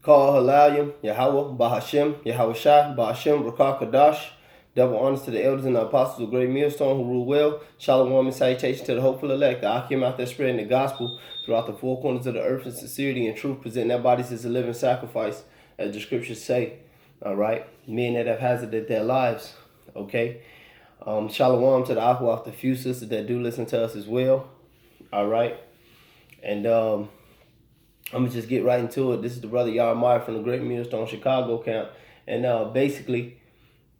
Call Halayim, Yahweh, Bahashem, Yahushai, Bahashem, Rakah Kadash. Double honors to the elders and the apostles of Great Millstone who rule well. Shalom and salutation to the hopeful elect. The Akim out there spreading the gospel throughout the four corners of the earth in sincerity and truth, presenting their bodies as a living sacrifice, as the scriptures say. All right, men that have hazarded their lives. Okay. Shalom to the Aqua, the few sisters that do listen to us as well. All right, and I'm gonna just get right into it. This is the brother Yarmar from the Great Millstone Chicago camp, and basically,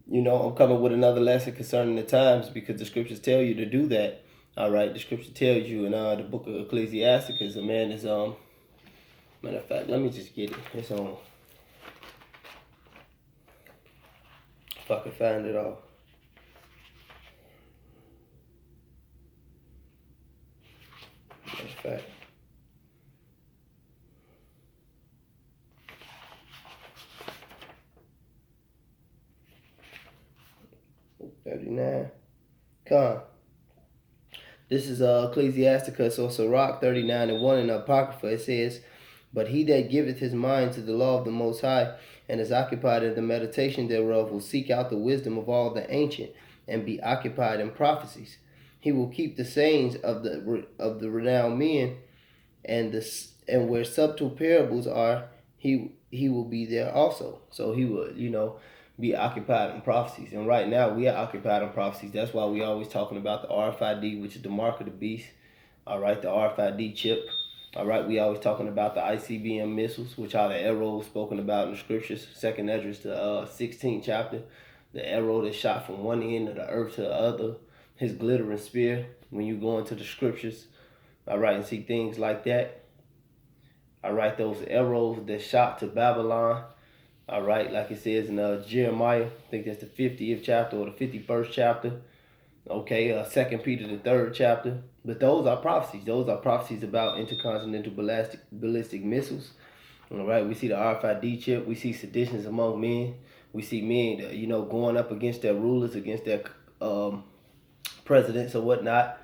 you know, I'm coming with another lesson concerning the times because the scriptures tell you to do that. All right, the scripture tells you in the book of Ecclesiasticus, a man is matter of fact, let me just get it. It's on. If I can find it all. Matter of fact. 39. Come. This is Ecclesiasticus or Sirach 39:1 in the Apocrypha. It says, "But he that giveth his mind to the law of the Most High, and is occupied in the meditation thereof, will seek out the wisdom of all the ancient, and be occupied in prophecies. He will keep the sayings of the renowned men, and where subtle parables are, he will be there also." So he will, be occupied in prophecies. And right now we are occupied in prophecies. That's why we always talking about the RFID, which is the mark of the beast. All right, the RFID chip. All right, we always talking about the ICBM missiles, which are the arrows spoken about in the scriptures. 2nd Esdras, the 16th chapter. The arrow that shot from one end of the earth to the other. His glittering spear. When you go into the scriptures, all right, and see things like that. All right, those arrows that shot to Babylon. All right, like it says in Jeremiah, I think that's the 50th chapter or the 51st chapter. Okay, 2 Peter, the 3rd chapter. But those are prophecies. Those are prophecies about intercontinental ballistic missiles. All right, we see the RFID chip. We see seditions among men. We see men, going up against their rulers, against their presidents or whatnot.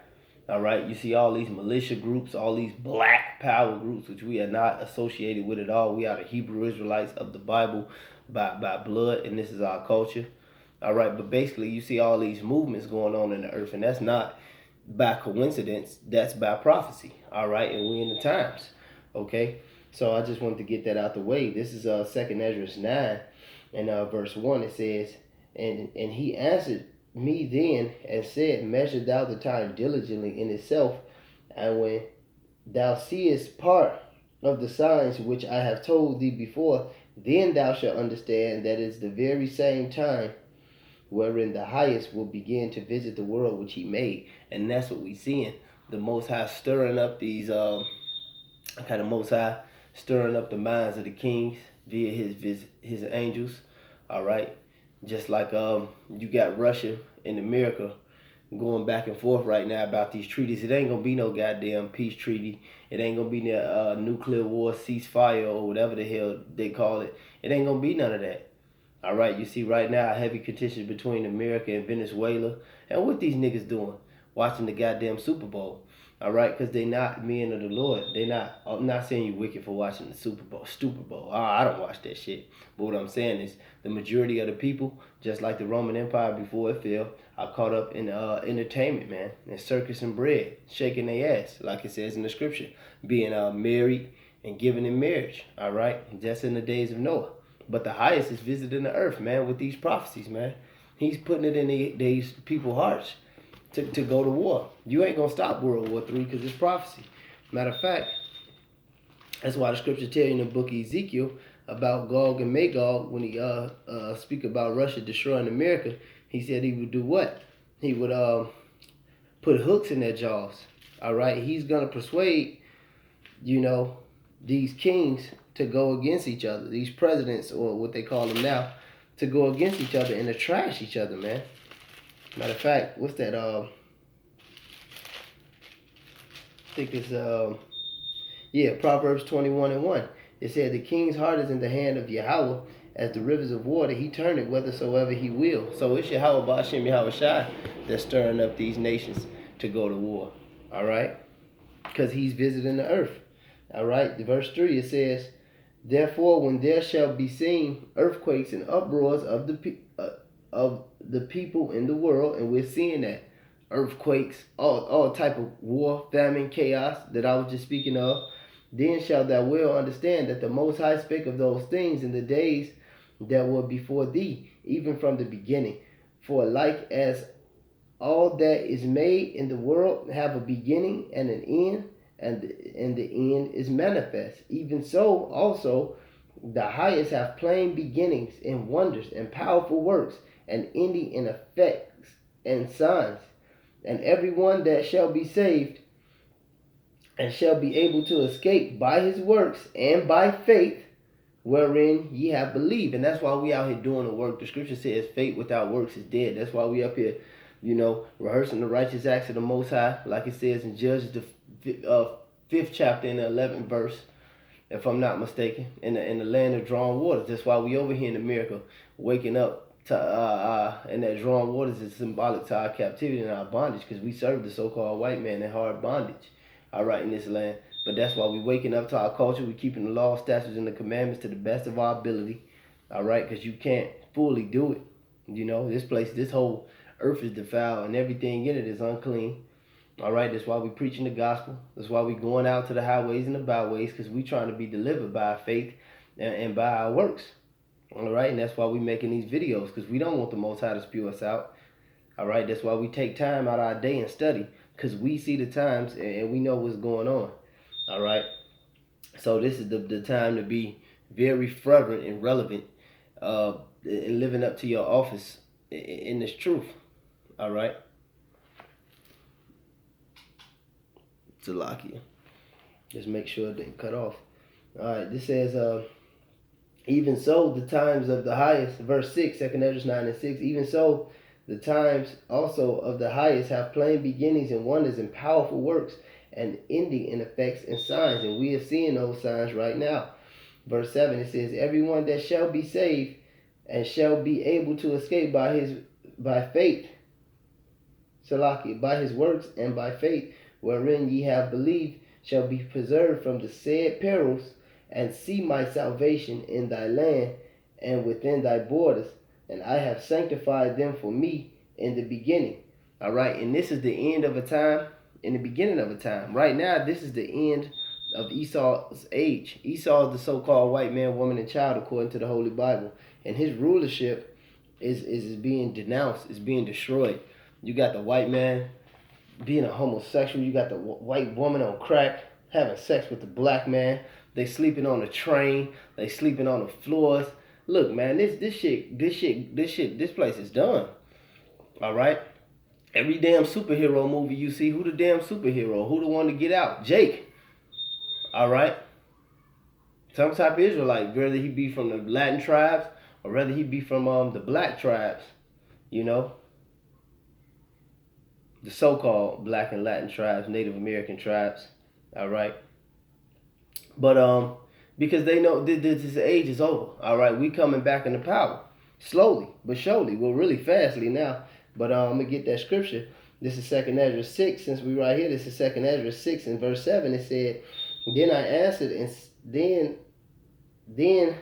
All right, you see all these militia groups, all these black power groups, which we are not associated with at all. We are the Hebrew Israelites of the Bible by blood, and this is our culture. All right, but basically you see all these movements going on in the earth, and that's not by coincidence, that's by prophecy. All right, and we're in the times. Okay, so I just wanted to get that out the way. This is 2nd Esdras 9 and verse 1. It says, and he answered me then and said, measure thou the time diligently in itself, and when thou seest part of the signs which I have told thee before, then thou shalt understand that it is the very same time wherein the highest will begin to visit the world which he made. And that's what we seeing. The Most High stirring up these Most High stirring up the minds of the kings via his angels. All right, just like you got Russia and America going back and forth right now about these treaties. It ain't gonna be no goddamn peace treaty. It ain't gonna be no nuclear war ceasefire or whatever the hell they call it. It ain't gonna be none of that. All right, you see right now a heavy contention between America and Venezuela. And what these niggas doing? Watching the goddamn Super Bowl. All right, because they not men of the Lord. They not. I'm not saying you wicked for watching the Super Bowl. I don't watch that shit. But what I'm saying is the majority of the people, just like the Roman Empire before it fell, are caught up in entertainment, man, and circus and bread, shaking their ass, like it says in the scripture, being married and given in marriage. All right, just in the days of Noah. But the highest is visiting the earth, man, with these prophecies, man. He's putting it in these people's hearts to go to war. You ain't going to stop World War III because it's prophecy. Matter of fact, that's why the scripture tell you in the book of Ezekiel about Gog and Magog when he speak about Russia destroying America. He said he would do what? He would put hooks in their jaws. All right? He's going to persuade, these kings to go against each other. These presidents, or what they call them now, to go against each other and to trash each other, man. Matter of fact, what's that? I think it's Proverbs 21:1. It said the king's heart is in the hand of Yahweh, as the rivers of water. He turned it whithersoever he will. So it's Yahweh Ba'ashem Yahushai that's stirring up these nations to go to war. All right, because he's visiting the earth. All right, verse 3 it says, Therefore, when there shall be seen earthquakes and uproars of the people in the world, and we're seeing that earthquakes, all type of war, famine, chaos that I was just speaking of, then shalt thou well understand that the Most High spake of those things in the days that were before thee, even from the beginning. For like as all that is made in the world have a beginning and an end, and the end is manifest. Even so also the highest have plain beginnings and wonders and powerful works, and ending in effects and signs. And everyone that shall be saved and shall be able to escape by his works and by faith wherein ye have believed. And that's why we out here doing the work. The scripture says faith without works is dead. That's why we up here, rehearsing the righteous acts of the Most High, like it says in Judges, the 5th chapter in the 11th verse, if I'm not mistaken, in the land of drawn waters. That's why we over here in America waking up to and that drawn waters is symbolic to our captivity and our bondage, because we serve the so-called white man in hard bondage, all right, in this land. But that's why we waking up to our culture. We keeping the law, statutes, and the commandments to the best of our ability, all right, because you can't fully do it. This whole earth is defiled, and everything in it is unclean. All right, that's why we preaching the gospel. That's why we going out to the highways and the byways, because we trying to be delivered by faith and by our works. All right, and that's why we making these videos, because we don't want the Most High to spew us out. All right, that's why we take time out of our day and study, because we see the times and we know what's going on. All right, so this is the time to be very fervent and relevant in living up to your office in this truth. All right. Salakia. Just make sure it didn't cut off. All right, this says, even so, the times of the highest, verse 6, 2 Ezra 9 and 6, even so, the times also of the highest have plain beginnings and wonders and powerful works, and ending in effects and signs. And we are seeing those signs right now. Verse 7, it says, everyone that shall be saved and shall be able to escape by faith, Salaki, by his works and by faith, wherein ye have believed, shall be preserved from the said perils, and see my salvation in thy land and within thy borders. And I have sanctified them for me in the beginning. All right, and this is the end of a time, in the beginning of a time. Right now, this is the end of Esau's age. Esau is the so-called white man, woman, and child, according to the Holy Bible. And his rulership is being denounced, is being destroyed. You got the white man being a homosexual. You got the white woman on crack having sex with the black man. They sleeping on the train. They sleeping on the floors. Look, man, this place is done. All right. Every damn superhero movie you see, who the damn superhero? Who the one to get out? Jake. All right. Some type of Israelite, whether he be from the Latin tribes or whether he be from the black tribes, the so-called black and Latin tribes, Native American tribes. All right. But because they know this age is over. All right, we coming back into power, slowly but surely. Well, really fastly now. But I'm gonna get that scripture. This is 2 Ezra 6. Since we right here, this is 2 Ezra 6 and verse 7. It said, "Then I answered, and then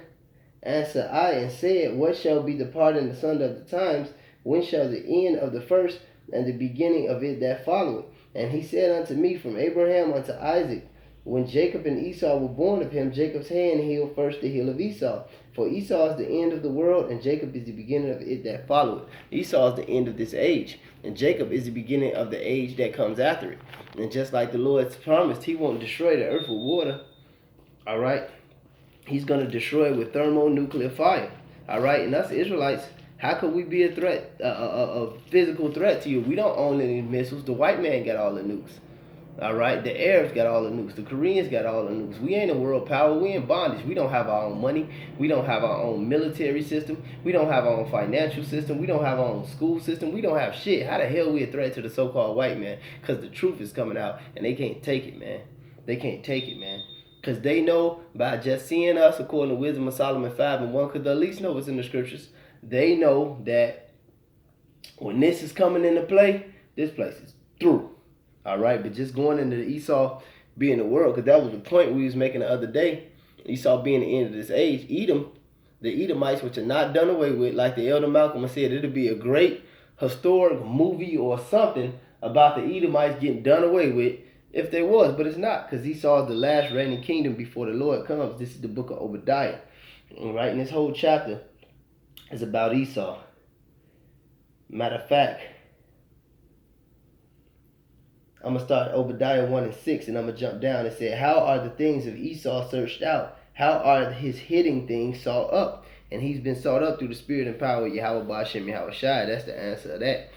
answered I and said, What shall be the part in the son of the times? When shall the end of the first and the beginning of it that followeth? And he said unto me, From Abraham unto Isaac, when Jacob and Esau were born of him, Jacob's hand healed first the heel of Esau. For Esau is the end of the world, and Jacob is the beginning of it that followeth. Esau is the end of this age, and Jacob is the beginning of the age that comes after it. And just like the Lord promised, he won't destroy the earth with water. All right? He's going to destroy it with thermonuclear fire. All right? And us Israelites, how could we be a threat, a physical threat to you? We don't own any missiles. The white man got all the nukes. All right, the Arabs got all the nukes. The Koreans got all the nukes. We ain't a world power. We in bondage. We don't have our own money. We don't have our own military system. We don't have our own financial system. We don't have our own school system. We don't have shit. How the hell we a threat to the so-called white man? Because the truth is coming out, and they can't take it, man. They can't take it, man. Because they know by just seeing us, according to Wisdom of Solomon 5 and 1, because they at least know what's in the scriptures, they know that when this is coming into play, this place is through. All right, but just going into the Esau being the world, because that was the point we was making the other day Esau being the end of this age, the Edomites, which are not done away with, like the Elder Malcolm said, it'll be a great historic movie or something about the Edomites getting done away with if there was, but it's not, because Esau is the last reigning kingdom before the Lord comes. This is the book of Obadiah, right? And this whole chapter is about Esau. Matter of fact, I'm going to start Obadiah 1 and 6, and I'm going to jump down and say, how are the things of Esau searched out? How are his hidden things sought up? And he's been sought up through the spirit and power of Yahweh Ba'ashem Yahweh Shai. That's the answer to that.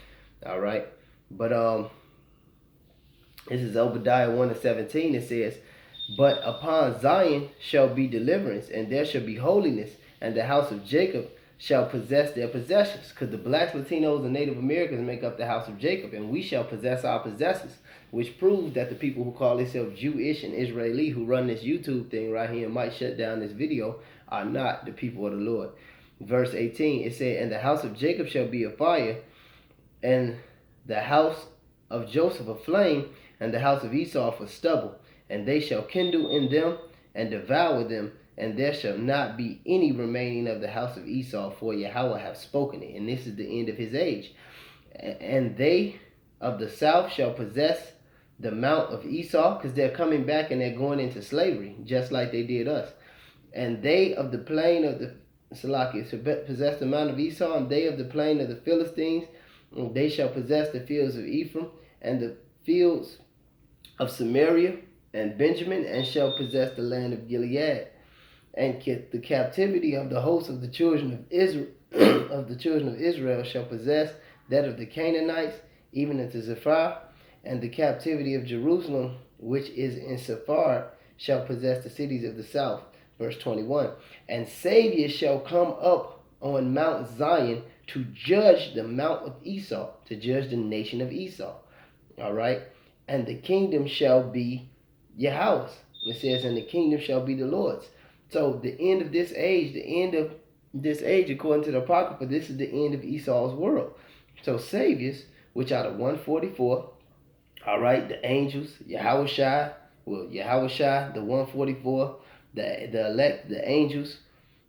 All right. But this is Obadiah 1 and 17. It says, but upon Zion shall be deliverance, and there shall be holiness, and the house of Jacob shall possess their possessions. Because the blacks, Latinos, and Native Americans make up the house of Jacob, and we shall possess our possessions, which proves that the people who call themselves Jewish and Israeli, who run this YouTube thing right here and might shut down this video, are not the people of the Lord. Verse 18, it said, and the house of Jacob shall be a fire, and the house of Joseph a flame, and the house of Esau for stubble. And they shall kindle in them and devour them, and there shall not be any remaining of the house of Esau, for Yahweh hath spoken it. And this is the end of his age. And they of the south shall possess the mount of Esau, because they're coming back and they're going into slavery, just like they did us. And they of the plain of the Salakia shall possess the mount of Esau, and they of the plain of the Philistines, they shall possess the fields of Ephraim, and the fields of Samaria and Benjamin, and shall possess the land of Gilead. And the captivity of the host of the children of Israel shall possess that of the Canaanites, even unto Zephah, and the captivity of Jerusalem, which is in Sephar, shall possess the cities of the south. Verse 21. And Savior shall come up on Mount Zion to judge the mount of Esau, to judge the nation of Esau. All right. And the kingdom shall be Yahweh's. It says, and the kingdom shall be the Lord's. So the end of this age, according to the Apocrypha, this is the end of Esau's world. So saviors, which are the 144, all right, the angels, Yahweh Shai, the 144, the elect, the angels,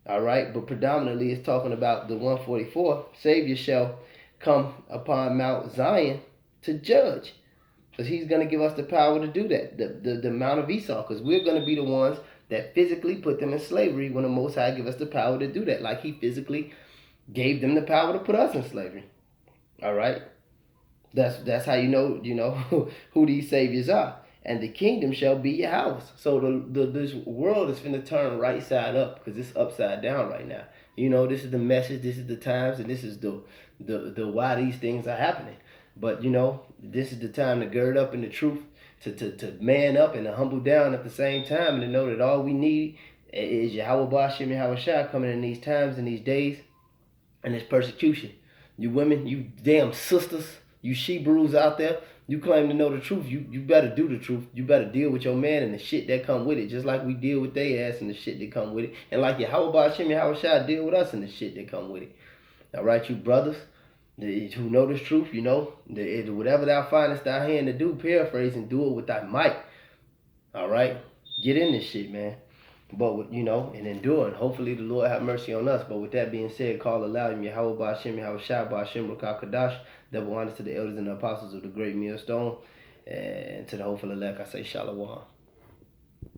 all right, but predominantly it's talking about the 144. Savior shall come upon Mount Zion to judge. Because he's going to give us the power to do that, the amount of Esau, because we're going to be the ones that physically put them in slavery when the Most High give us the power to do that, like he physically gave them the power to put us in slavery. All right? That's how you know who these saviors are. And the kingdom shall be your house. So this world is finna turn right side up, because it's upside down right now. This is the message, this is the times, and this is the why these things are happening. But this is the time to gird up in the truth, to man up and to humble down at the same time, and to know that all we need is Yahweh Ba'ashem Yahweh Shai coming in these times and these days and this persecution. You women, you damn sisters, you she-brews out there, you claim to know the truth. You better do the truth. You better deal with your man and the shit that come with it, just like we deal with their ass and the shit that come with it. And like Yahweh Ba'ashem Yahweh Shai deal with us and the shit that come with it. All right, you brothers who know this truth, whatever thou findest thy hand to do, paraphrase, and do it with thy might. All right? Get in this shit, man. But, and endure. And hopefully the Lord have mercy on us. But with that being said, call aloud, Yahweh Ba'ashem Yahweh Shai Ba'ashem Rakah Kadash. Double honors to the elders and the apostles of the great millstone. And to the hopeful elect, I say Shalom.